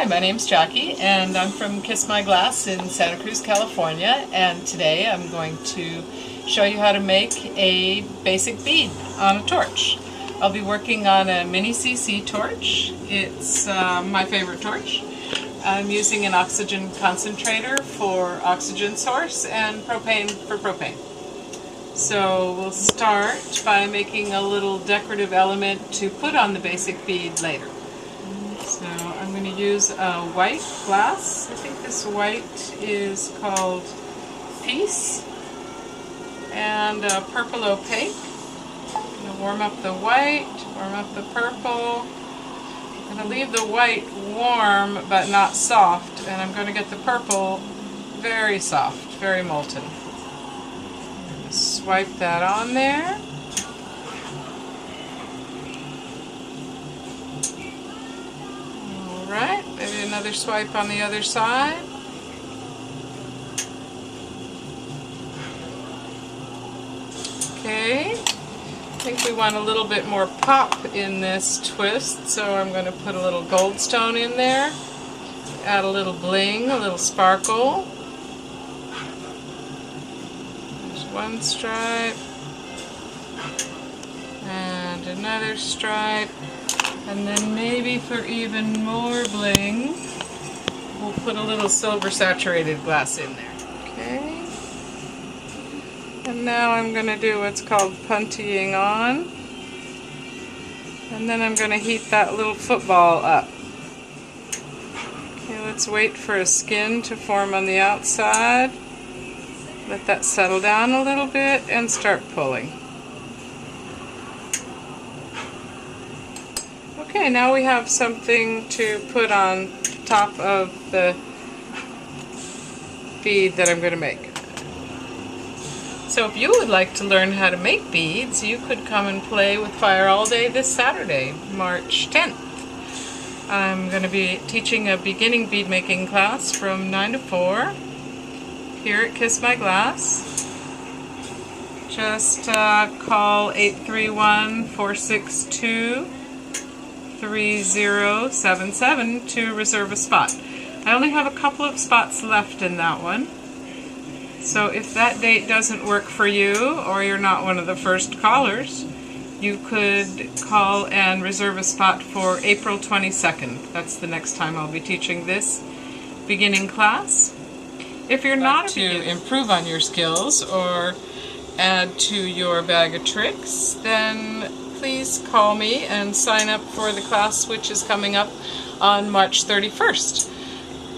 Hi, my name's Jackie and I'm from Kiss My Glass in Santa Cruz, California, and today I'm going to show you how to make a basic bead on a torch. I'll be working on a mini CC torch. It's my favorite torch. I'm using an oxygen concentrator for oxygen source and propane for propane. So we'll start by making a little decorative element to put on the basic bead later. So I'm going to use a white glass. I think this white is called Peace, and a purple opaque. I'm going to warm up the white, warm up the purple. I'm going to leave the white warm but not soft, and I'm going to get the purple very soft, very molten. Swipe that on there. Alright, maybe another swipe on the other side. Okay, I think we want a little bit more pop in this twist, so I'm going to put a little goldstone in there. Add a little bling, a little sparkle. One stripe and another stripe, and then maybe for even more bling we'll put a little silver saturated glass in there. Okay, and now I'm going to do what's called puntying on, and then I'm going to heat that little football up. Okay, let's wait for a skin to form on the outside. Let that settle down a little bit and start pulling. Okay, now we have something to put on top of the bead that I'm going to make. So if you would like to learn how to make beads, you could come and play with fire all day this Saturday, March 10th. I'm going to be teaching a beginning bead making class from 9 to 4. Here at Kiss My Glass. Just call 831-462-3077 to reserve a spot. I only have a couple of spots left in that one. So if that date doesn't work for you, or you're not one of the first callers, you could call and reserve a spot for April 22nd. That's the next time I'll be teaching this beginning class. If you're not to improve on your skills or add to your bag of tricks, then please call me and sign up for the class which is coming up on March 31st.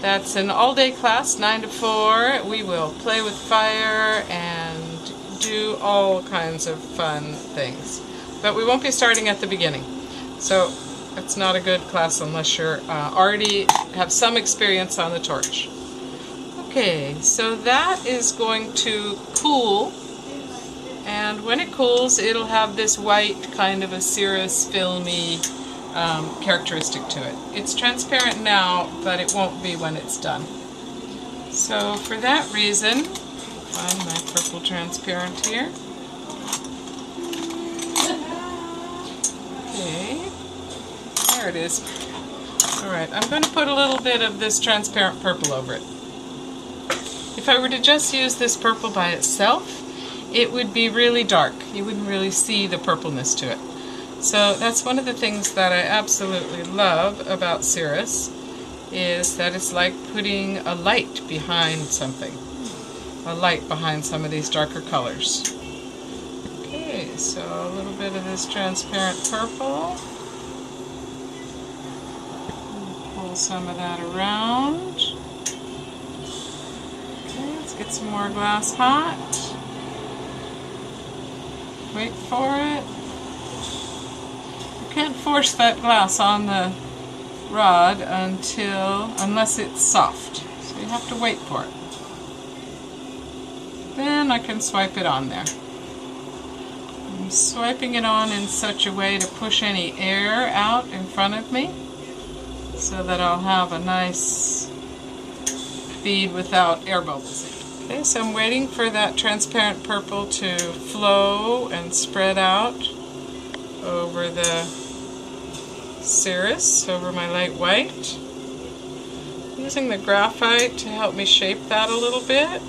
That's an all-day class, 9 to 4. We will play with fire and do all kinds of fun things. But we won't be starting at the beginning. So it's not a good class unless you're already have some experience on the torch. Okay, so that is going to cool, and when it cools it'll have this white kind of a cirrus filmy characteristic to it. It's transparent now, but it won't be when it's done. So for that reason, find my purple transparent here. Okay, there it is. Alright, I'm going to put a little bit of this transparent purple over it. If I were to just use this purple by itself, it would be really dark. You wouldn't really see the purpleness to it. So that's one of the things that I absolutely love about cirrus, is that it's like putting a light behind something. A light behind some of these darker colors. Okay, so a little bit of this transparent purple. Pull some of that around. Get some more glass hot. Wait for it. You can't force that glass on the rod unless it's soft. So you have to wait for it. Then I can swipe it on there. I'm swiping it on in such a way to push any air out in front of me so that I'll have a nice bead without air bubbles in it. Okay, so I'm waiting for that transparent purple to flow and spread out over the cirrus, over my light white. using the graphite to help me shape that a little bit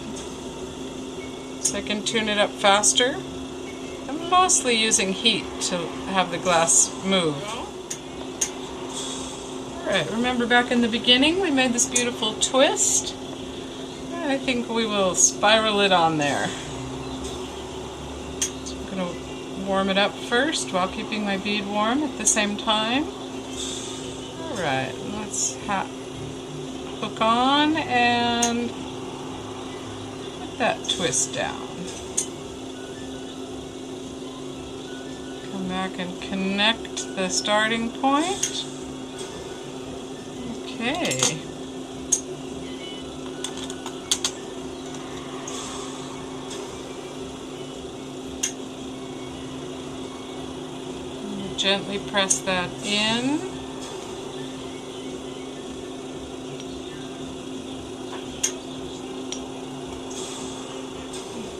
so I can tune it up faster. I'm mostly using heat to have the glass move. Alright, remember back in the beginning we made this beautiful twist? I think we will spiral it on there. So I'm going to warm it up first while keeping my bead warm at the same time. Alright, let's hook on and put that twist down. Come back and connect the starting point. Okay. Gently press that in.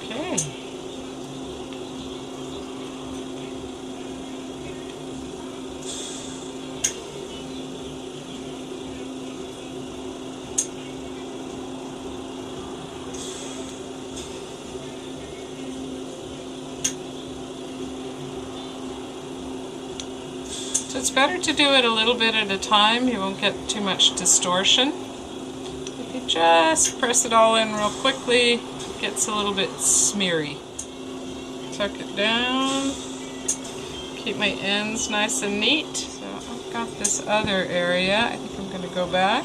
Okay. So it's better to do it a little bit at a time. You won't get too much distortion. If you just press it all in real quickly, it gets a little bit smeary. Tuck it down. Keep my ends nice and neat. So I've got this other area. I think I'm going to go back.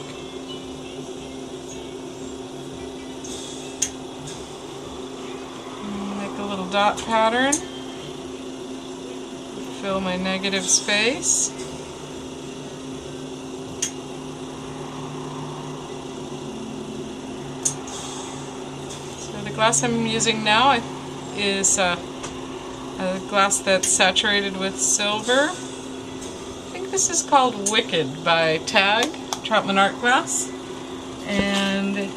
Make a little dot pattern. Fill my negative space. So the glass I'm using now is a glass that's saturated with silver. I think this is called Wicked by Tag, Troutman Art Glass. And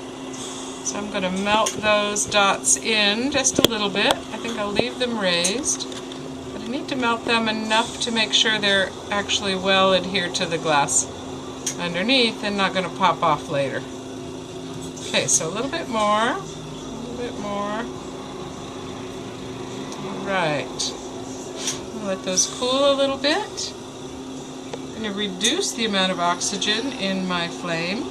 so I'm going to melt those dots in just a little bit. I think I'll leave them raised. I need to melt them enough to make sure they're actually well adhered to the glass underneath and not going to pop off later. Okay, so a little bit more. Alright. Let those cool a little bit. I'm going to reduce the amount of oxygen in my flame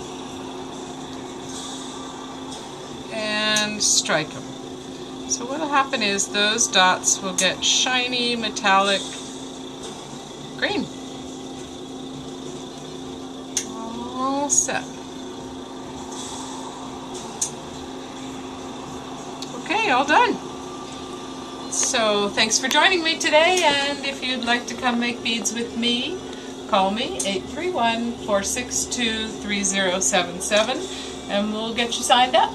and strike them. So what will happen is those dots will get shiny, metallic green. All set. Okay, all done. So thanks for joining me today, and if you'd like to come make beads with me, call me 831-462-3077 and we'll get you signed up.